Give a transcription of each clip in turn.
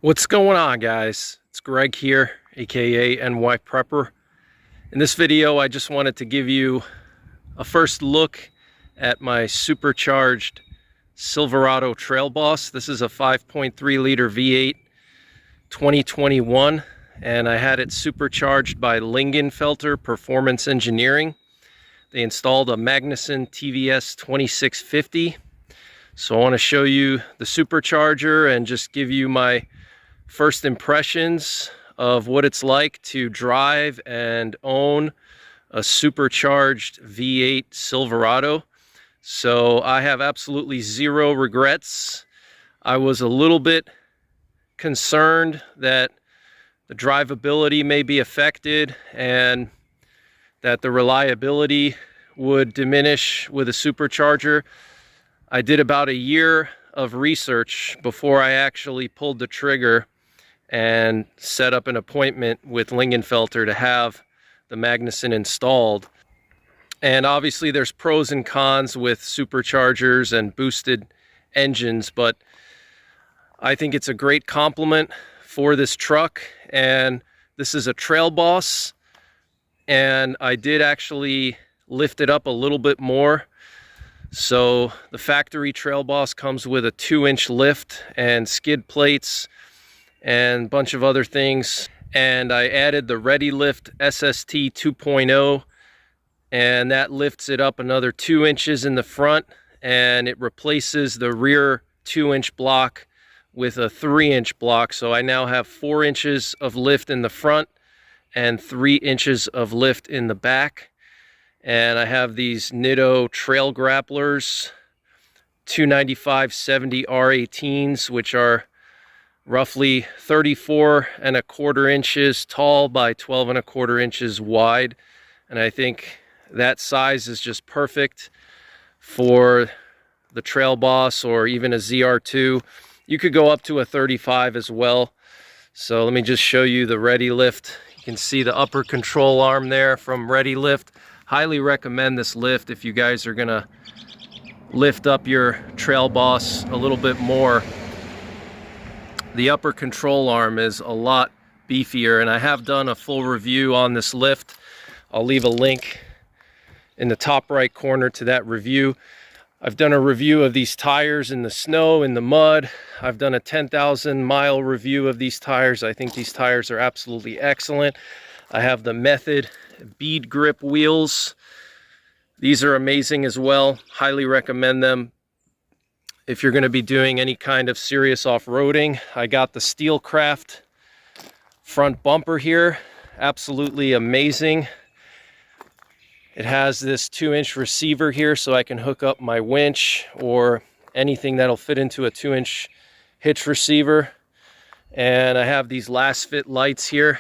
What's going on, guys? It's Greg here, aka NYPrepper. In this video, I just wanted to give you a first look at my supercharged Silverado Trail Boss. This is a 5.3 liter V8 2021, and I had it supercharged by Lingenfelter Performance Engineering. They installed a Magnuson TVS 2650. So I want to show you the supercharger and just give you my first impressions of what it's like to drive and own a supercharged V8 Silverado. So I have absolutely zero regrets. I was a little bit concerned that the drivability may be affected and that the reliability would diminish with a supercharger. I did about a year of research before I actually pulled the trigger and set up an appointment with Lingenfelter to have the Magnuson installed. And obviously there's pros and cons with superchargers and boosted engines, but I think it's a great complement for this truck. And this is a Trail Boss, and I did actually lift it up a little bit more. So the factory Trail Boss comes with a 2-inch lift and skid plates and a bunch of other things. And I added the Ready Lift SST 2.0, and that lifts it up another 2 inches in the front, and it replaces the rear 2-inch block with a 3-inch block. So I now have 4 inches of lift in the front and 3 inches of lift in the back. And I have these Dyno trail grapplers, 295/70 R18s, which are roughly 34¼ inches tall by 12¼ inches wide. And I think that size is just perfect for the Trail Boss or even a ZR2. You could go up to a 35 as well. So let me just show you the Ready Lift. You can see the upper control arm there from Ready Lift. Highly recommend this lift if you guys are gonna lift up your Trail Boss a little bit more. The upper control arm is a lot beefier, and I have done a full review on this lift. I'll leave a link in the top right corner to that review. I've done a review of these tires in the snow, in the mud. I've done a 10,000 mile review of these tires. I think these tires are absolutely excellent. I have the Method bead grip wheels. These are amazing as well. Highly recommend them if you're going to be doing any kind of serious off-roading. I got the Steelcraft front bumper here. Absolutely amazing. It has this 2-inch receiver here, so I can hook up my winch or anything that'll fit into a 2-inch hitch receiver. And I have these last fit lights here.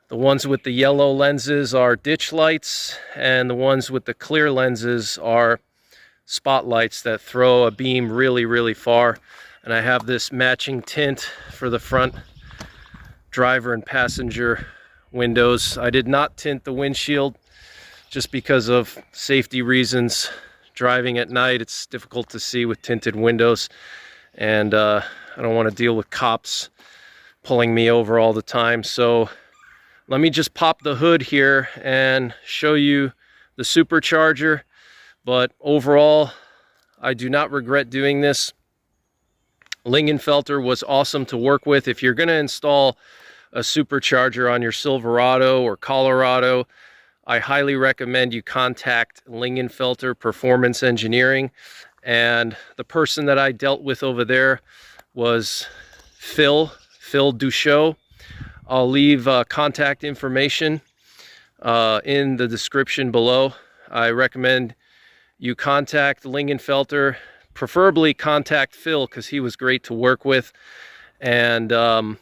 The ones with the yellow lenses are ditch lights, and the ones with the clear lenses are spotlights that throw a beam really, really far. And I have this matching tint for the front driver and passenger windows. I did not tint the windshield just because of safety reasons. Driving at night, it's difficult to see with tinted windows, and I don't want to deal with cops pulling me over all the time. So let me just pop the hood here and show you the supercharger. But overall, I do not regret doing this. Lingenfelter was awesome to work with. If you're going to install a supercharger on your Silverado or Colorado, I highly recommend you contact Lingenfelter Performance Engineering. And the person that I dealt with over there was Phil Duscio. I'll leave contact information in the description below. I recommend you contact Lingenfelter, preferably contact Phil because he was great to work with. And the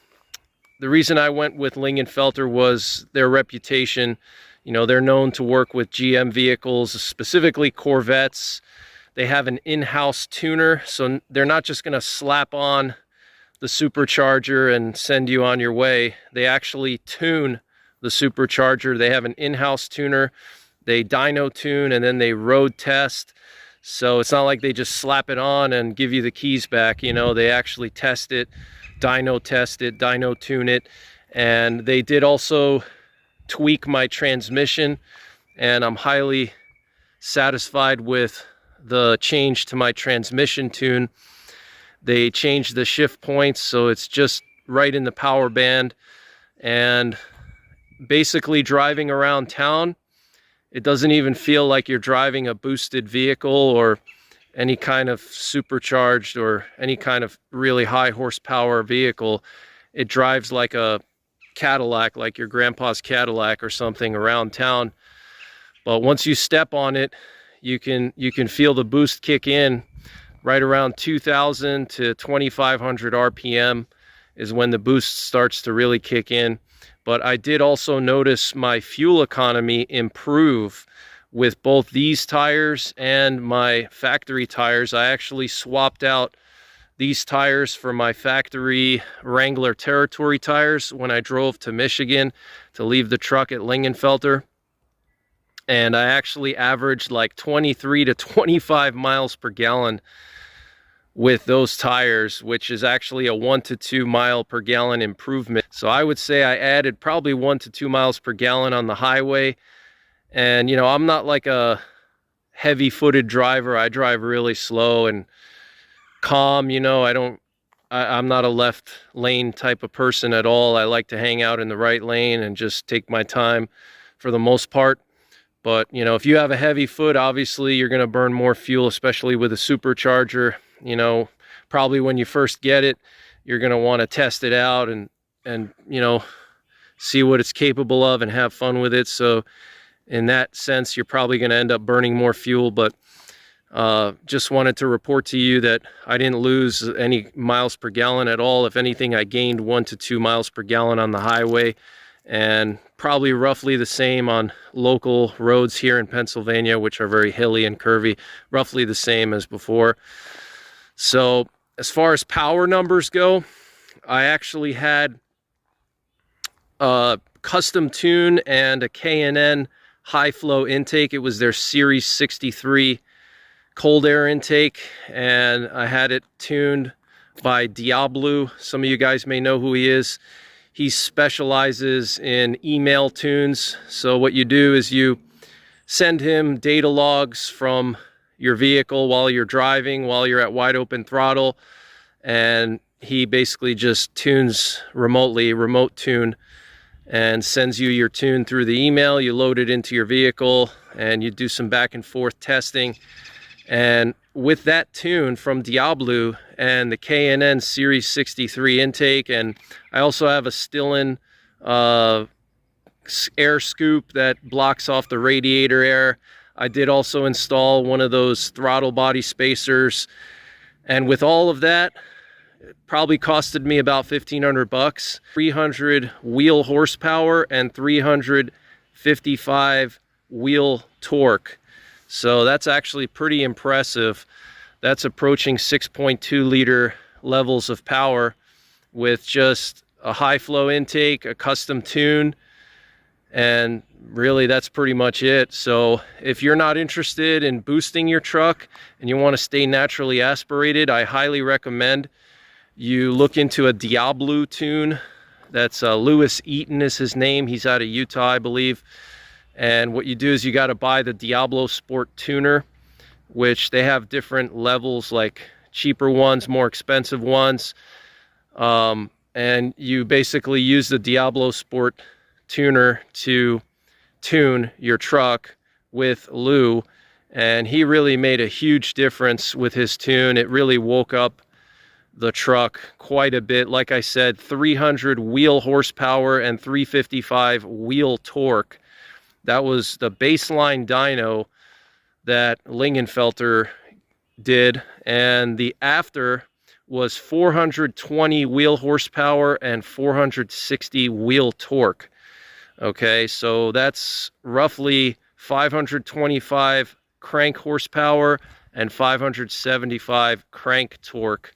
reason I went with Lingenfelter was their reputation. You know, they're known to work with GM vehicles, specifically Corvettes. They have an in-house tuner, so they're not just going to slap on the supercharger and send you on your way. They actually tune the supercharger. They have an in-house tuner. They dyno tune, and then they road test. So it's not like they just slap it on and give you the keys back. You know, they actually test it, dyno test it, dyno tune it. And they did also tweak my transmission, and I'm highly satisfied with the change to my transmission tune. They changed the shift points, so it's just right in the power band. And basically driving around town, it doesn't even feel like you're driving a boosted vehicle or any kind of supercharged or any kind of really high horsepower vehicle. It drives like a Cadillac, like your grandpa's Cadillac or something around town. But once you step on it, you can feel the boost kick in right around 2,000 to 2,500 RPM is when the boost starts to really kick in. But I did also notice my fuel economy improve with both these tires and my factory tires. I actually swapped out these tires for my factory Wrangler Territory tires when I drove to Michigan to leave the truck at Lingenfelter. And I actually averaged like 23 to 25 miles per gallon with those tires, which is actually a 1 to 2 mile per gallon improvement. So I would say I added probably 1 to 2 miles per gallon on the highway. And you know, I'm not like a heavy-footed driver. I drive really slow and calm. You know, I'm not a left lane type of person at all. I like to hang out in the right lane and just take my time for the most part. But you know, if you have a heavy foot, obviously you're going to burn more fuel, especially with a supercharger. You know, probably when you first get it, you're going to want to test it out and you know, see what it's capable of and have fun with it. So in that sense, you're probably going to end up burning more fuel. But just wanted to report to you that I didn't lose any miles per gallon at all. If anything, I gained 1 to 2 miles per gallon on the highway, and probably roughly the same on local roads here in Pennsylvania, which are very hilly and curvy, roughly the same as before. So as far as power numbers go, I actually had a custom tune and a K&N high flow intake. It was their Series 63 cold air intake, and I had it tuned by Diablo. Some of you guys may know who he is. He specializes in email tunes. So what you do is you send him data logs from your vehicle while you're driving, while you're at wide open throttle, and he basically just tunes remotely, remote tune, and sends you your tune through the email. You load it into your vehicle and you do some back and forth testing. And with that tune from Diablo and the K&N Series 63 intake, and I also have a Stillen air scoop that blocks off the radiator air. I did also install one of those throttle body spacers, and with all of that, it probably costed me about 1,500 bucks. 300 wheel horsepower and 355 wheel torque. So that's actually pretty impressive. That's approaching 6.2 liter levels of power with just a high flow intake, a custom tune, and really that's pretty much it. So if you're not interested in boosting your truck and you want to stay naturally aspirated, I highly recommend you look into a Diablo tune. That's Lewis Eaton is his name. He's out of Utah, I believe. And what you do is you got to buy the Diablo Sport Tuner, which they have different levels, like cheaper ones, more expensive ones. And you basically use the Diablo Sport Tuner to tune your truck with Lou. And he really made a huge difference with his tune. It really woke up the truck quite a bit. Like I said, 300 wheel horsepower and 355 wheel torque. That was the baseline dyno that Lingenfelter did, and the after was 420 wheel horsepower and 460 wheel torque. Okay, so that's roughly 525 crank horsepower and 575 crank torque,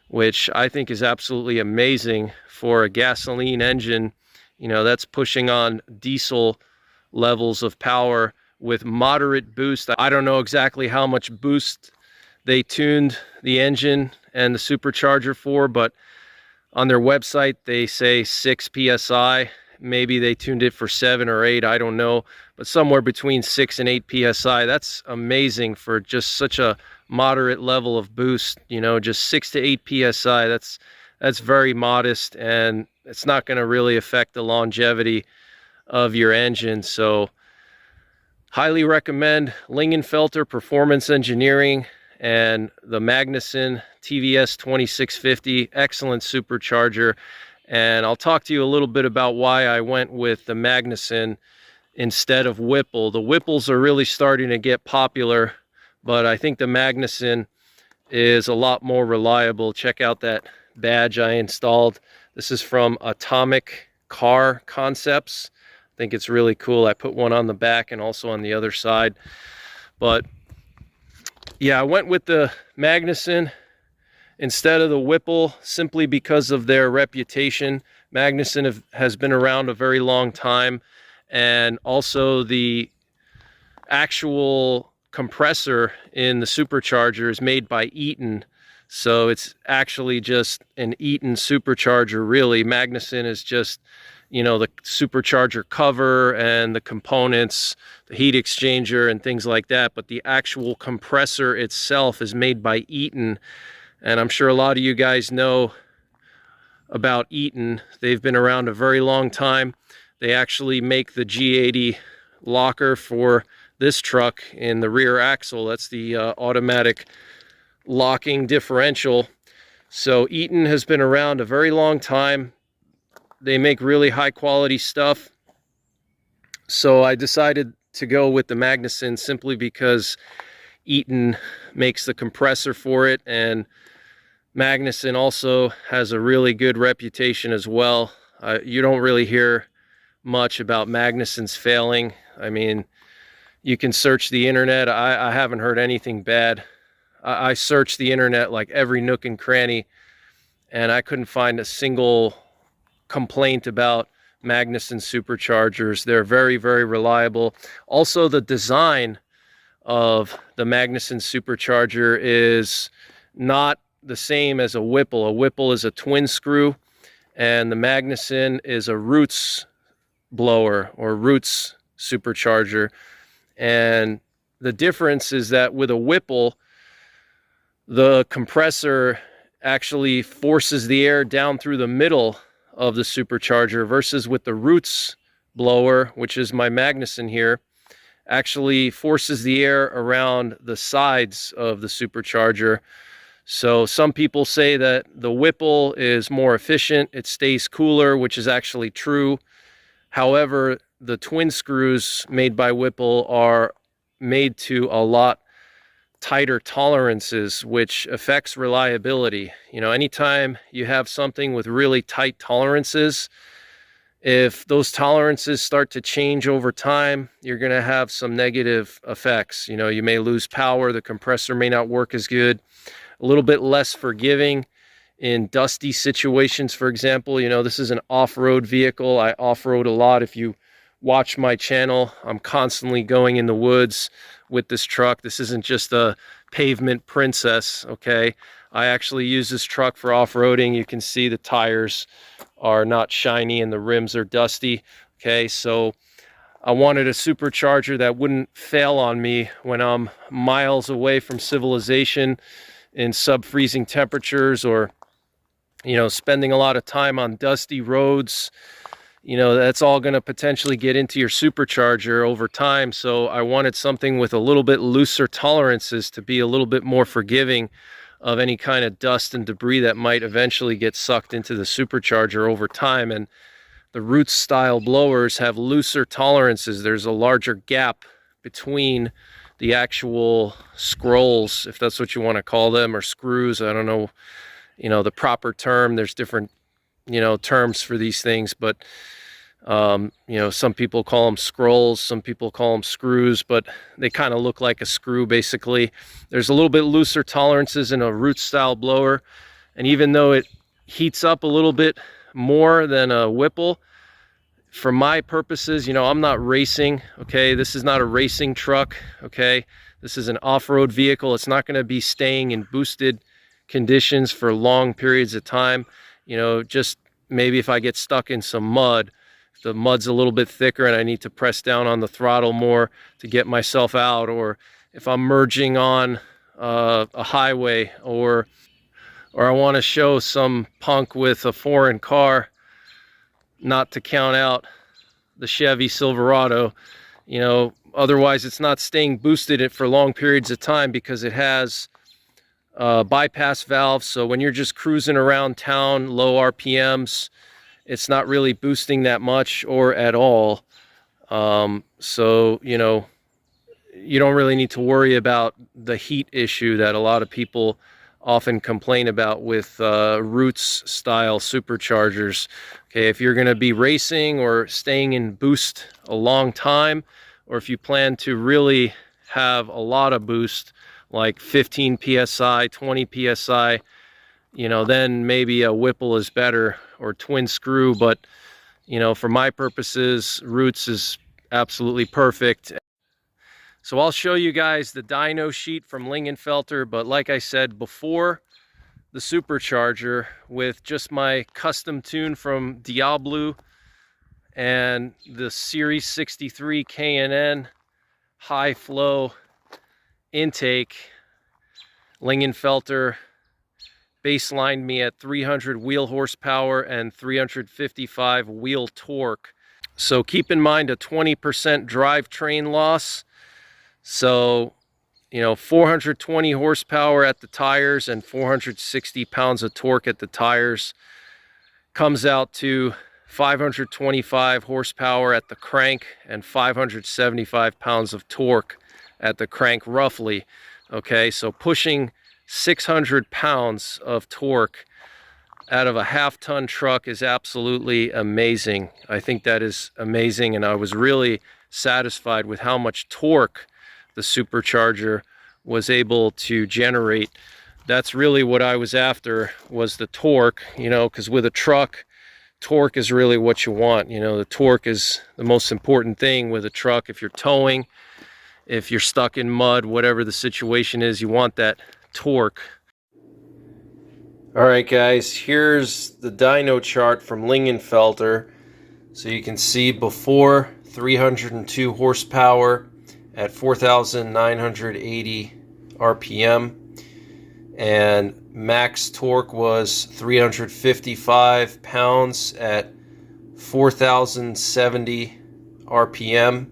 which I think is absolutely amazing for a gasoline engine. You know, that's pushing on diesel levels of power with moderate boost. I don't know exactly how much boost they tuned the engine and the supercharger for, but on their website they say 6 psi. Maybe they tuned it for 7 or 8, I don't know, but somewhere between 6 and 8 psi. That's amazing for just such a moderate level of boost. You know, just 6 to 8 psi. That's very modest, and it's not going to really affect the longevity of your engine. So highly recommend Lingenfelter Performance Engineering and the Magnuson TVS 2650. Excellent supercharger. And I'll talk to you a little bit about why I went with the Magnuson instead of Whipple. The Whipples are really starting to get popular, but I think the Magnuson is a lot more reliable. Check out that badge I installed. This is from Atomic Car Concepts. I think it's really cool. I put one on the back and also on the other side. But yeah, I went with the Magnuson instead of the Whipple simply because of their reputation. Magnuson has been around a very long time, and also the actual compressor in the supercharger is made by Eaton. So it's actually just an Eaton supercharger, really. Magnuson is just, you know, the supercharger cover and the components, the heat exchanger and things like that. But the actual compressor itself is made by Eaton. And I'm sure a lot of you guys know about Eaton. They've been around a very long time. They actually make the G80 locker for this truck in the rear axle. That's the automatic locking differential. So Eaton has been around a very long time. They make really high quality stuff. So I decided to go with the Magnuson simply because Eaton makes the compressor for it, and Magnuson also has a really good reputation as well. You don't really hear much about Magnuson's failing. I mean, you can search the internet. I haven't heard anything bad. I searched the internet like every nook and cranny, and I couldn't find a single complaint about Magnuson superchargers. They're very, very reliable. Also, the design of the Magnuson supercharger is not the same as a Whipple. A Whipple is a twin screw, and the Magnuson is a roots blower or roots supercharger. And the difference is that with a Whipple, the compressor actually forces the air down through the middle of the supercharger, versus with the roots blower, which is my Magnuson here, actually forces the air around the sides of the supercharger. So some people say that the Whipple is more efficient, it stays cooler, which is actually true. However, the twin screws made by Whipple are made to a lot tighter tolerances, which affects reliability. You know, anytime you have something with really tight tolerances, if those tolerances start to change over time, you're going to have some negative effects. You know, you may lose power, the compressor may not work as good, a little bit less forgiving in dusty situations, for example. You know, this is an off-road vehicle. I off-road a lot. If you watch my channel, I'm constantly going in the woods with this truck. This isn't just a pavement princess, okay? I actually use this truck for off-roading. You can see the tires are not shiny and the rims are dusty, okay? So I wanted a supercharger that wouldn't fail on me when I'm miles away from civilization in sub-freezing temperatures, or, you know, spending a lot of time on dusty roads. You know, that's all going to potentially get into your supercharger over time. So I wanted something with a little bit looser tolerances to be a little bit more forgiving of any kind of dust and debris that might eventually get sucked into the supercharger over time. And the Roots style blowers have looser tolerances. There's a larger gap between the actual scrolls, if that's what you want to call them, or screws. I don't know, you know, the proper term. There's different, you know, terms for these things, but you know, some people call them scrolls, some people call them screws, but they kind of look like a screw basically. There's a little bit looser tolerances in a Roots style blower, and even though it heats up a little bit more than a Whipple, for my purposes, you know, I'm not racing, okay? This is not a racing truck, okay? This is an off-road vehicle. It's not going to be staying in boosted conditions for long periods of time. You know, just maybe if I get stuck in some mud, if the mud's a little bit thicker and I need to press down on the throttle more to get myself out, or if I'm merging on a highway, or I want to show some punk with a foreign car, not to count out the Chevy Silverado, you know, otherwise it's not staying boosted for long periods of time because it has bypass valves. So when you're just cruising around town, low RPMs, it's not really boosting that much or at all. So, you know, you don't really need to worry about the heat issue that a lot of people often complain about with Roots style superchargers. Okay, if you're going to be racing or staying in boost a long time, or if you plan to really have a lot of boost, like 15 psi, 20 psi, you know, then maybe a Whipple is better, or twin screw. But, you know, for my purposes, Roots is absolutely perfect. So I'll show you guys the dyno sheet from Lingenfelter, but like I said before, the Supercharger with just my custom tune from Diablo and the Series 63 K&N high flow intake, Lingenfelter baselined me at 300 wheel horsepower and 355 wheel torque. So keep in mind a 20% drivetrain loss. So, you know, 420 horsepower at the tires and 460 pounds of torque at the tires comes out to 525 horsepower at the crank and 575 pounds of torque at the crank roughly. Okay, so pushing 600 pounds of torque out of a half-ton truck is absolutely amazing. I think that is amazing, and I was really satisfied with how much torque the Supercharger was able to generate. That's really what I was after, was the torque, you know, because with a truck, torque is really what you want. You know, the torque is the most important thing with a truck. If you're towing, if you're stuck in mud, whatever the situation is, you want that torque. All right, guys, here's the dyno chart from Lingenfelter. So you can see before 302 horsepower at 4,980 RPM, and max torque was 355 pounds at 4,070 RPM,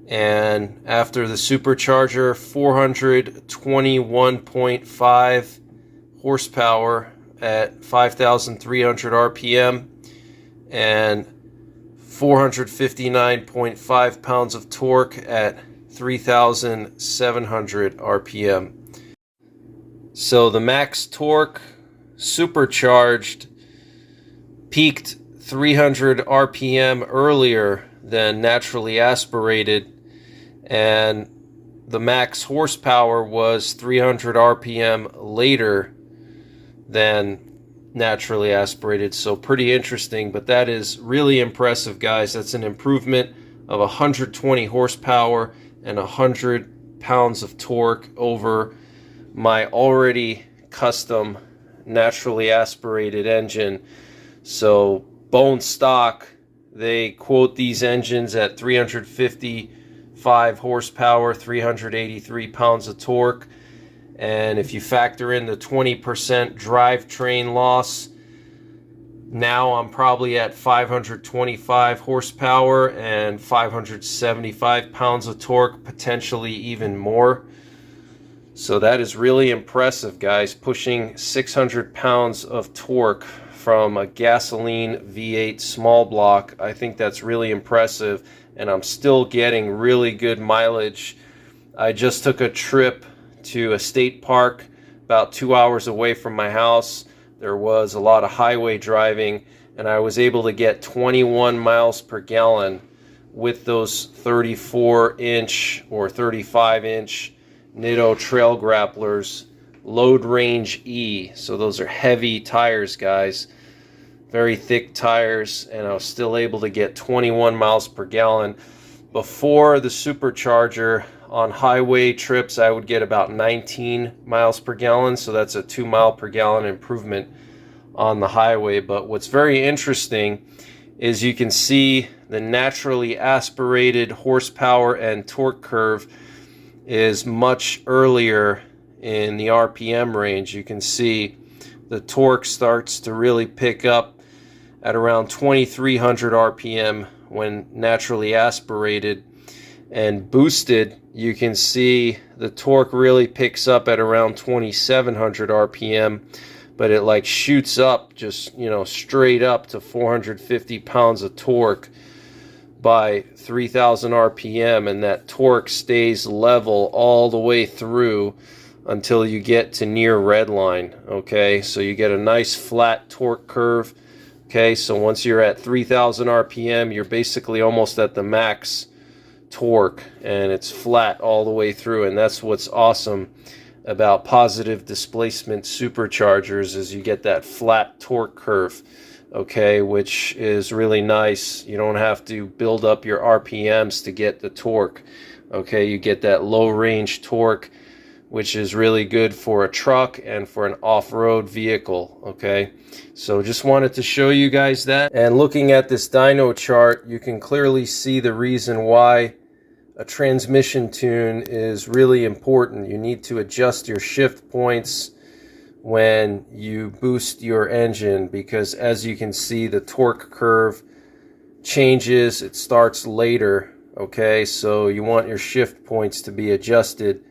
and after the Supercharger, 421.5 horsepower at 5,300 RPM and 459.5 pounds of torque at 3,700 RPM. So the max torque supercharged peaked 300 RPM earlier than naturally aspirated, and the max horsepower was 300 RPM later than naturally aspirated. So pretty interesting, but that is really impressive, guys. That's an improvement of 120 horsepower and 100 pounds of torque over my already custom naturally aspirated engine. So bone stock, they quote these engines at 355 horsepower, 383 pounds of torque. And if you factor in the 20% drivetrain loss, now I'm probably at 525 horsepower and 575 pounds of torque, potentially even more. So that is really impressive, guys, pushing 600 pounds of torque from a gasoline V8 small block. I think that's really impressive, and I'm still getting really good mileage. I just took a trip to a state park about 2 hours away from my house. There was a lot of highway driving, and I was able to get 21 miles per gallon with those 34-inch or 35-inch Nitto Trail Grapplers Load Range E. So those are heavy tires, guys. very thick tires, and I was still able to get 21 miles per gallon. Before the Supercharger, on highway trips, I would get about 19 miles per gallon, so that's a 2 mile per gallon improvement on the highway. But what's very interesting is you can see the naturally aspirated horsepower and torque curve is much earlier in the RPM range. You can see the torque starts to really pick up at around 2300 RPM when naturally aspirated, and boosted you can see the torque really picks up at around 2700 RPM, but it like shoots up just, you know, straight up to 450 pounds of torque by 3000 RPM, and that torque stays level all the way through until you get to near redline. Okay, so you get a nice flat torque curve. Okay, so once you're at 3000 RPM, you're basically almost at the max torque, and it's flat all the way through. And that's what's awesome about positive displacement superchargers, is you get that flat torque curve. Okay, which is really nice. You don't have to build up your RPMs to get the torque. Okay, you get that low range torque, which is really good for a truck and for an off-road vehicle. Okay, so just wanted to show you guys that. And looking at this dyno chart, you can clearly see the reason why a transmission tune is really important. You need to adjust your shift points when you boost your engine, because as you can see, the torque curve changes. It starts later. Okay, so you want your shift points to be adjusted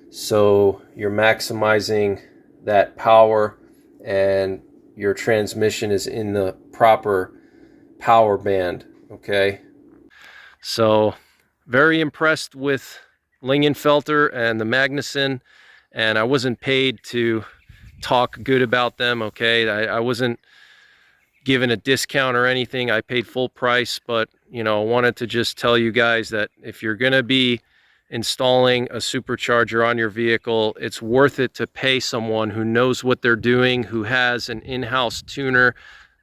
so you're maximizing that power and your transmission is in the proper power band. Okay, so very impressed with Lingenfelter and the Magnuson, and I wasn't paid to talk good about them. Okay, I wasn't given a discount or anything. I paid full price, but you know, I wanted to just tell you guys that if you're gonna be installing a supercharger on your vehicle, it's worth it to pay someone who knows what they're doing, who has an in-house tuner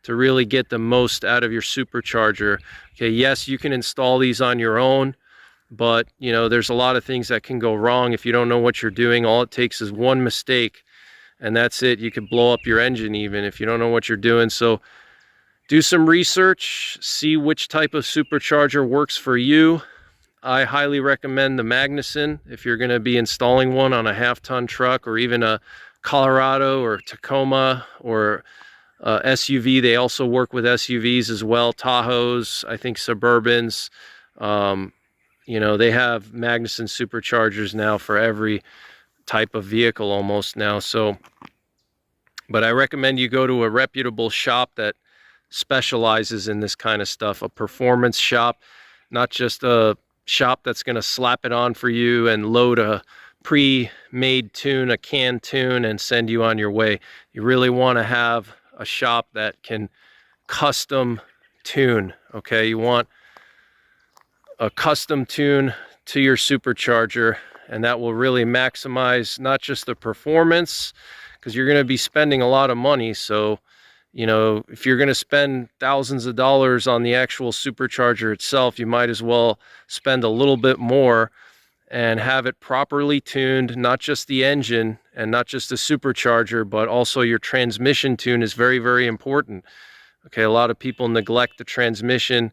to really get the most out of your supercharger. Okay, yes, you can install these on your own, but you know, there's a lot of things that can go wrong if you don't know what you're doing. All it takes is one mistake, and that's it. You could blow up your engine even if you don't know what you're doing. So do some research, see which type of supercharger works for you. I highly recommend the Magnuson if you're going to be installing one on a half-ton truck, or even a Colorado or Tacoma or SUV. They also work with SUVs as well, Tahoes, I think Suburbans. You know, they have Magnuson superchargers now for every type of vehicle almost now. So, but I recommend you go to a reputable shop that specializes in this kind of stuff, a performance shop, not just a shop that's going to slap it on for you and load a pre-made tune, a canned tune, and send you on your way. You really want to have a shop that can custom tune. Okay, you want a custom tune to your supercharger, and that will really maximize not just the performance, because you're going to be spending a lot of money. So, you know, if you're going to spend thousands of dollars on the actual supercharger itself, you might as well spend a little bit more and have it properly tuned. Not just the engine and not just the supercharger, but also your transmission tune is very, very important. Okay, a lot of people neglect the transmission.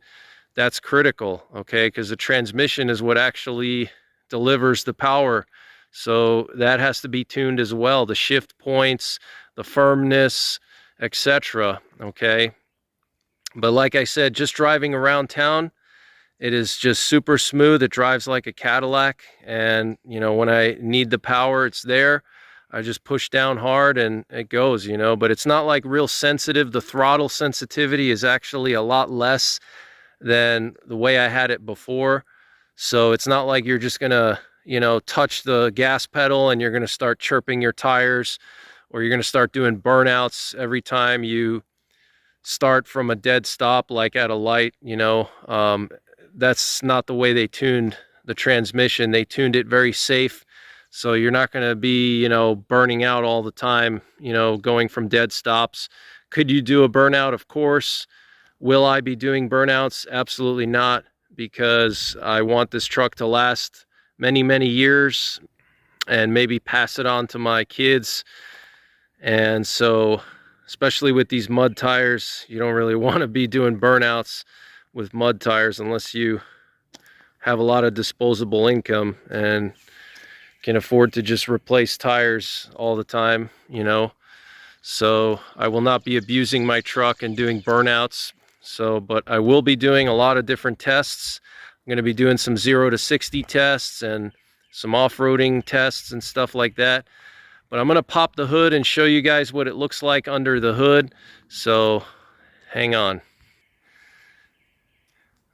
That's critical, okay, because the transmission is what actually delivers the power. So that has to be tuned as well. The shift points, the firmness, etc. Okay, but like I said, just driving around town, it is just super smooth. It drives like a Cadillac, and you know, when I need the power, it's there. I just push down hard and it goes, you know. But it's not like real sensitive. The throttle sensitivity is actually a lot less than the way I had it before. So it's not like you're just gonna, you know, touch the gas pedal and you're gonna start chirping your tires, or you're gonna start doing burnouts every time you start from a dead stop, like at a light. You know, that's not the way they tuned the transmission. They tuned it very safe, so you're not gonna be, you know, burning out all the time, you know, going from dead stops, Could you do a burnout? Of course. Will I be doing burnouts? Absolutely not, because I want this truck to last many, many years and maybe pass it on to my kids. And so, especially with these mud tires, you don't really want to be doing burnouts with mud tires unless you have a lot of disposable income and can afford to just replace tires all the time, you know. So I will not be abusing my truck and doing burnouts. So, but I will be doing a lot of different tests. I'm going to be doing some 0 to 60 tests and some off-roading tests and stuff like that. But I'm going to pop the hood and show you guys what it looks like under the hood. So hang on.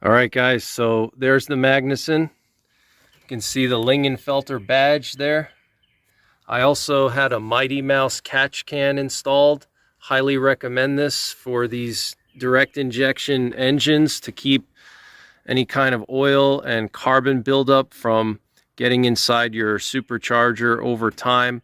All right, guys, so there's the Magnuson. You can see the Lingenfelter badge there. I also had a Mighty Mouse catch can installed. Highly recommend this for these direct injection engines to keep any kind of oil and carbon buildup from getting inside your supercharger over time.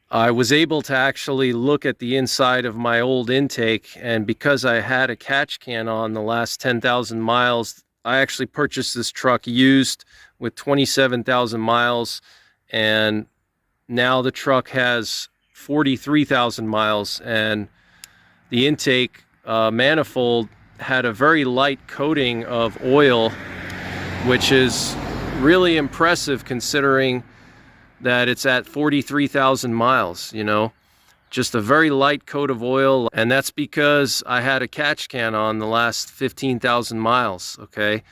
I was able to actually look at the inside of my old intake, and because I had a catch can on the last 10,000 miles, I actually purchased this truck used with 27,000 miles, and now the truck has 43,000 miles, and the intake manifold had a very light coating of oil, which is really impressive considering that it's at 43,000 miles, you know, just a very light coat of oil. And that's because I had a catch can on the last 15,000 miles, okay?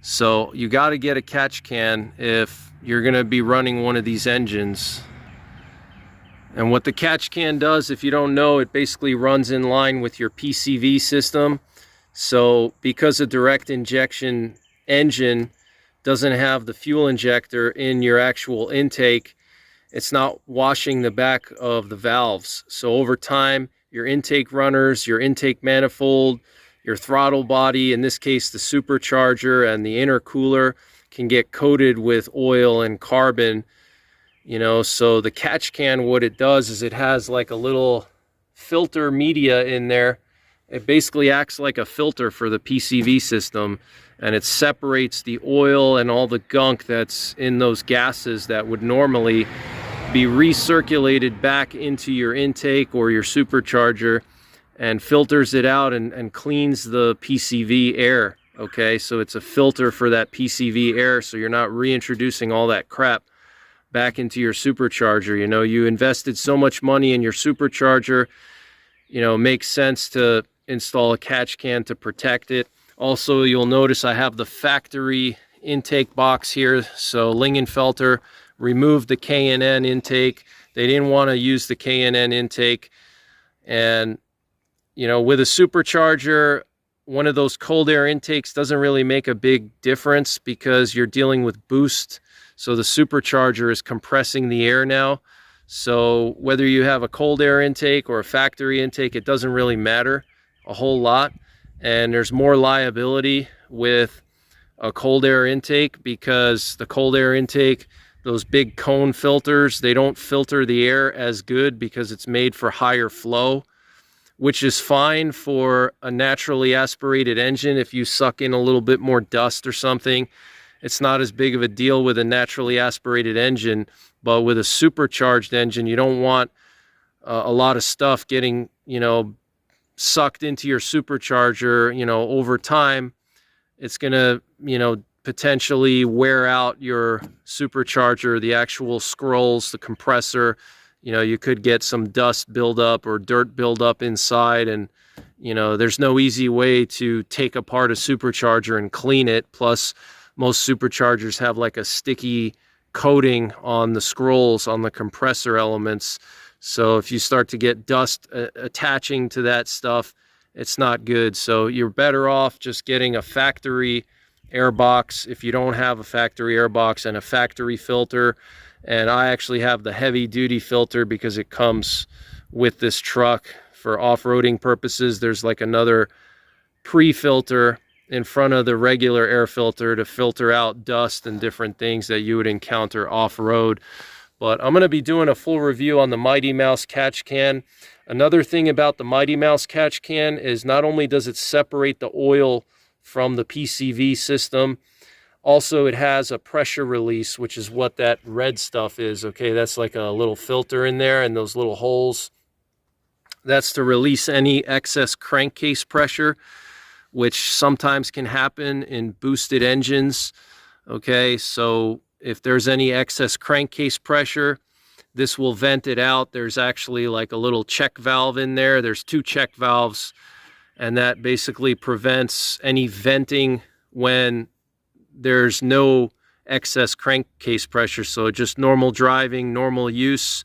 So you got to get a catch can if you're going to be running one of these engines. And what the catch can does, if you don't know, it basically runs in line with your PCV system. So because a direct injection engine doesn't have the fuel injector in your actual intake, it's not washing the back of the valves. So over time, your intake runners, your intake manifold, your throttle body, in this case the supercharger, and the intercooler can get coated with oil and carbon. You know, so the catch can, what it does is it has like a little filter media in there. It basically acts like a filter for the PCV system, and it separates the oil and all the gunk that's in those gases that would normally be recirculated back into your intake or your supercharger, and filters it out and cleans the PCV air. Okay, so it's a filter for that PCV air, so you're not reintroducing all that crap back into your supercharger. You know, you invested so much money in your supercharger, you know, it makes sense to install a catch can to protect it. Also, you'll notice I have the factory intake box here. So Lingenfelter removed the K&N intake. They didn't want to use the K&N intake. And, you know, with a supercharger, one of those cold air intakes doesn't really make a big difference because you're dealing with boost. So the supercharger is compressing the air now. So whether you have a cold air intake or a factory intake, it doesn't really matter a whole lot. And there's more liability with a cold air intake because the cold air intake, those big cone filters, they don't filter the air as good because it's made for higher flow, which is fine for a naturally aspirated engine. If you suck in a little bit more dust or something, it's not as big of a deal with a naturally aspirated engine. But with a supercharged engine, you don't want a lot of stuff getting, you know, sucked into your supercharger. You know, over time, it's going to, you know, potentially wear out your supercharger, the actual scrolls, the compressor. You know, you could get some dust buildup or dirt buildup inside, and, you know, there's no easy way to take apart a supercharger and clean it. Plus, most superchargers have like a sticky coating on the scrolls, on the compressor elements. So if you start to get dust attaching to that stuff, it's not good. So you're better off just getting a factory air box if you don't have a factory air box, and a factory filter. And I actually have the heavy duty filter because it comes with this truck for off-roading purposes. There's like another pre-filter in front of the regular air filter to filter out dust and different things that you would encounter off-road. But I'm going to be doing a full review on the Mighty Mouse catch can. Another thing about the Mighty Mouse catch can is not only does it separate the oil from the PCV system, also it has a pressure release, which is what that red stuff is. Okay, that's like a little filter in there, and those little holes, that's to release any excess crankcase pressure, which sometimes can happen in boosted engines. Okay, so if there's any excess crankcase pressure, this will vent it out. There's actually like a little check valve in there. There's 2 check valves, and that basically prevents any venting when there's no excess crankcase pressure. So just normal driving, normal use,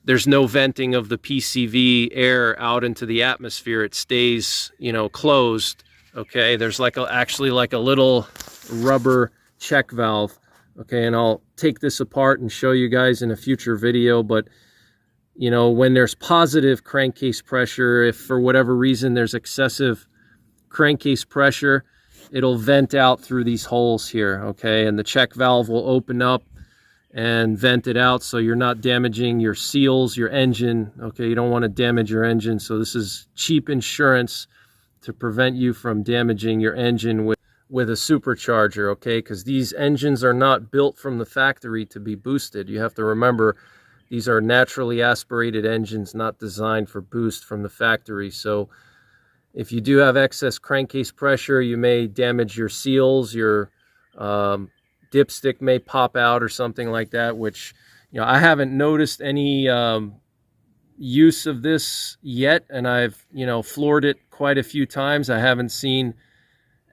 there's no venting of the PCV air out into the atmosphere. It stays, you know, closed. Okay, there's like actually like a little rubber check valve. Okay, and I'll take this apart and show you guys in a future video. But you know, when there's positive crankcase pressure, if for whatever reason there's excessive crankcase pressure, it'll vent out through these holes here. Okay, and the check valve will open up and vent it out, so you're not damaging your seals, your engine. Okay, you don't want to damage your engine. So this is cheap insurance to prevent you from damaging your engine with a supercharger. Okay, because these engines are not built from the factory to be boosted. You have to remember, these are naturally aspirated engines, not designed for boost from the factory. So if you do have excess crankcase pressure, you may damage your seals, your dipstick may pop out or something like that, which, you know, I haven't noticed any use of this yet, and I've, you know, floored it quite a few times. I haven't seen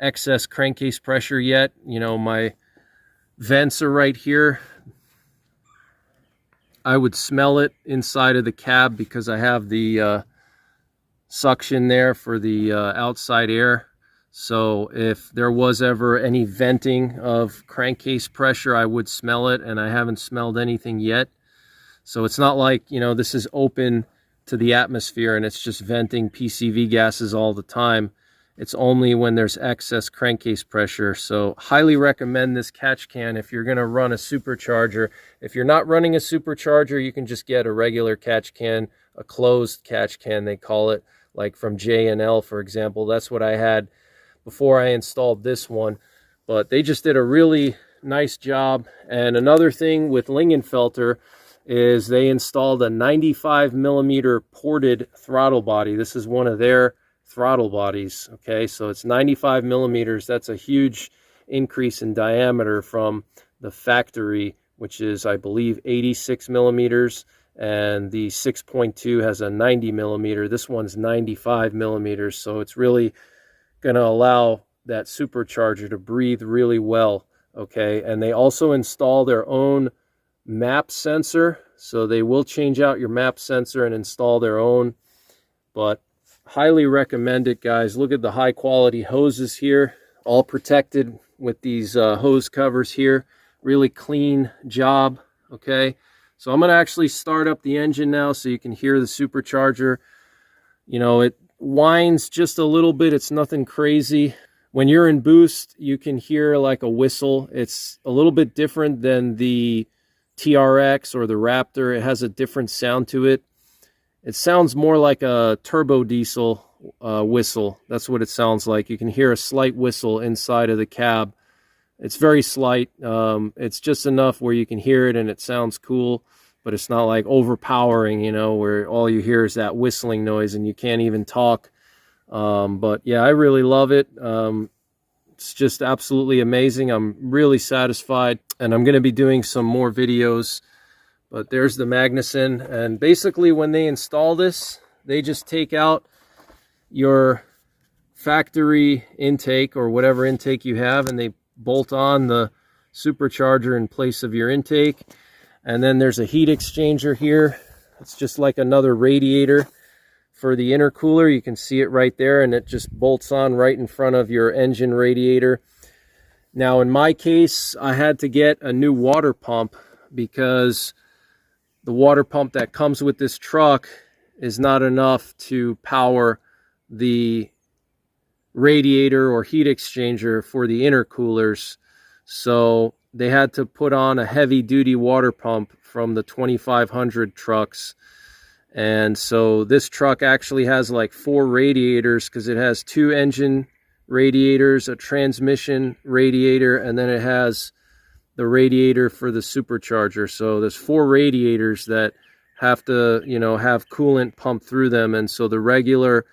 excess crankcase pressure yet. You know, my vents are right here. I would smell it inside of the cab because I have the suction there for the outside air. So if there was ever any venting of crankcase pressure, I would smell it, and I haven't smelled anything yet. So it's not like, you know, this is open to the atmosphere and it's just venting PCV gases all the time. It's only when there's excess crankcase pressure. So highly recommend this catch can if you're going to run a supercharger. If you're not running a supercharger, you can just get a regular catch can, a closed catch can they call it, like from J&L, for example. That's what I had before I installed this one. But they just did a really nice job. And another thing with Lingenfelter is they installed a 95mm ported throttle body. This is one of their throttle bodies. Okay, so it's 95mm. That's a huge increase in diameter from the factory, which is, I believe, 86mm, and the 6.2 has a 90mm. This one's 95mm, so it's really going to allow that supercharger to breathe really well. Okay, and they also install their own map sensor, so they will change out your map sensor and install their own. But highly recommend it, guys. Look at the high quality hoses here, all protected with these hose covers here. Really clean job. Okay, so I'm going to actually start up the engine now so you can hear the supercharger. You know, it whines just a little bit. It's nothing crazy. When you're in boost, you can hear like a whistle. It's a little bit different than the TRX or the Raptor. It has a different sound to it. It sounds more like a turbo diesel whistle. That's what it sounds like. You can hear a slight whistle inside of the cab. It's very slight. It's just enough where you can hear it and it sounds cool, but it's not like overpowering, you know, where all you hear is that whistling noise and you can't even talk. But yeah, I really love it. It's just absolutely amazing. I'm really satisfied, and I'm going to be doing some more videos. But there's the Magnuson, and basically when they install this, they just take out your factory intake or whatever intake you have, and they bolt on the supercharger in place of your intake. And then there's a heat exchanger here. It's just like another radiator for the intercooler. You can see it right there, and it just bolts on right in front of your engine radiator. Now in my case, I had to get a new water pump because the water pump that comes with this truck is not enough to power the radiator or heat exchanger for the intercoolers. So they had to put on a heavy duty water pump from the 2500 trucks. And so this truck actually has like 4 radiators, because it has 2 engine radiators, a transmission radiator, and then it has the radiator for the supercharger. So there's 4 radiators that have to, you know, have coolant pumped through them. And so the regular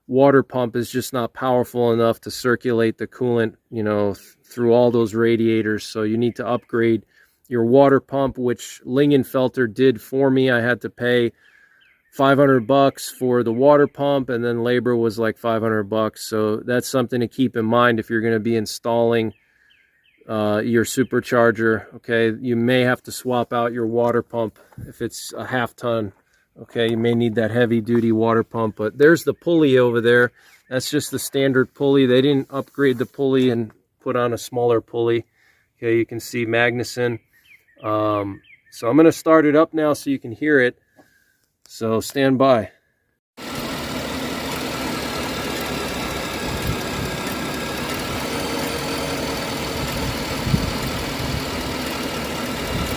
water pump is just not powerful enough to circulate the coolant, you know, through all those radiators. So you need to upgrade your water pump, which Lingenfelter did for me. I had to pay $500 for the water pump, and then labor was like $500. So that's something to keep in mind if you're going to be installing your supercharger. Okay, you may have to swap out your water pump if it's a 1/2 ton. Okay, you may need that heavy duty water pump. But there's the pulley over there. That's just the standard pulley. They didn't upgrade the pulley and put on a smaller pulley. Okay, you can see Magnuson. So I'm going to start it up now so you can hear it. So stand by.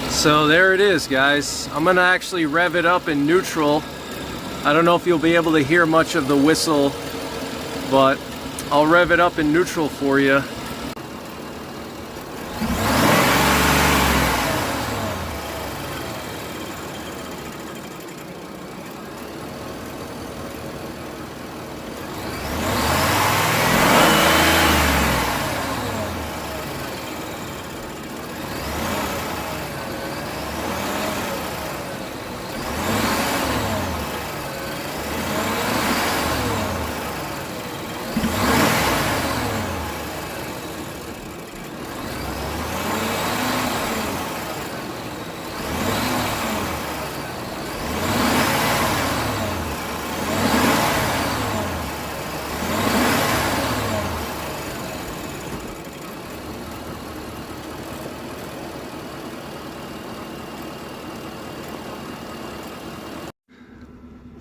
So there it is, guys. I'm gonna actually rev it up in neutral. I don't know if you'll be able to hear much of the whistle, but I'll rev it up in neutral for you.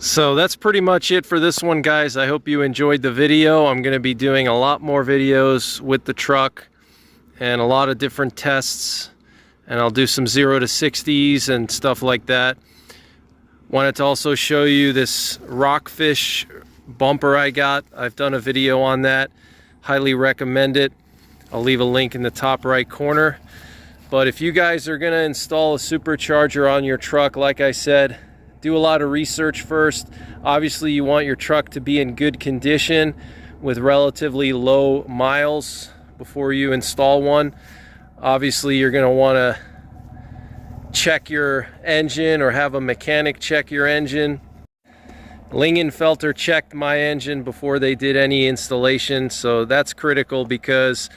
So that's pretty much it for this one, guys. I hope you enjoyed the video. I'm going to be doing a lot more videos with the truck and a lot of different tests, and I'll do some 0 to 60s and stuff like that. Wanted to also show you this rockfish bumper I got. I've done a video on that. Highly recommend it. I'll leave a link in the top right corner. But if you guys are going to install a supercharger on your truck, like I said, do a lot of research first. Obviously, you want your truck to be in good condition with relatively low miles before you install one. Obviously, you're going to want to check your engine or have a mechanic check your engine. Lingenfelter checked my engine before they did any installation, so that's critical, because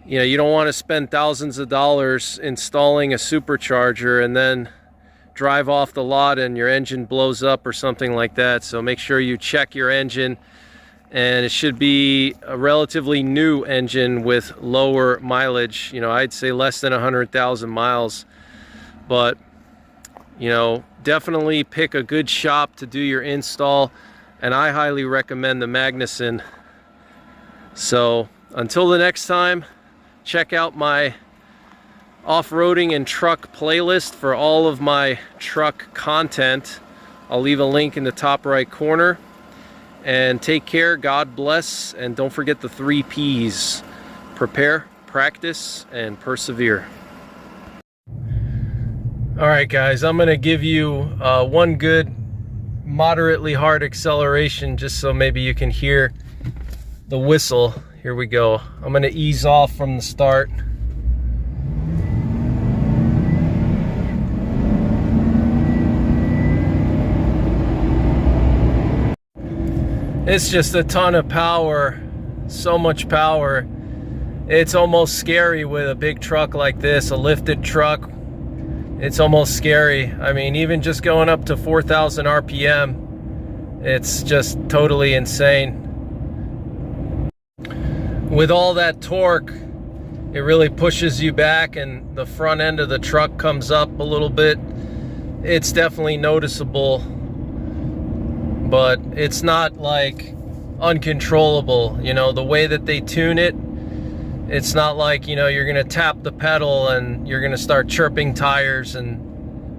you know, you don't want to spend thousands of dollars installing a supercharger and then drive off the lot and your engine blows up or something like that. So make sure you check your engine, and it should be a relatively new engine with lower mileage. You know, I'd say less than 100,000 miles. But you know, definitely pick a good shop to do your install, and I highly recommend the Magnuson. So until the next time, check out my off-roading and truck playlist for all of my truck content. I'll leave a link in the top right corner. And take care, God bless, and don't forget the 3 P's: prepare, practice, and persevere. Alright guys, I'm gonna give you one good moderately hard acceleration just so maybe you can hear the whistle. Here we go. I'm gonna ease off from the start. It's just a ton of power, so much power. It's almost scary with a big truck like this, a lifted truck. It's almost scary. I mean, even just going up to 4,000 RPM, it's just totally insane. With all that torque, it really pushes you back, and the front end of the truck comes up a little bit. It's definitely noticeable, but it's not like uncontrollable. You know, the way that they tune it, it's not like, you know, you're gonna tap the pedal and you're gonna start chirping tires and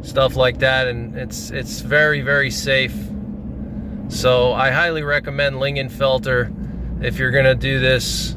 stuff like that, and it's very, very safe. So I highly recommend Lingenfelter if you're gonna do this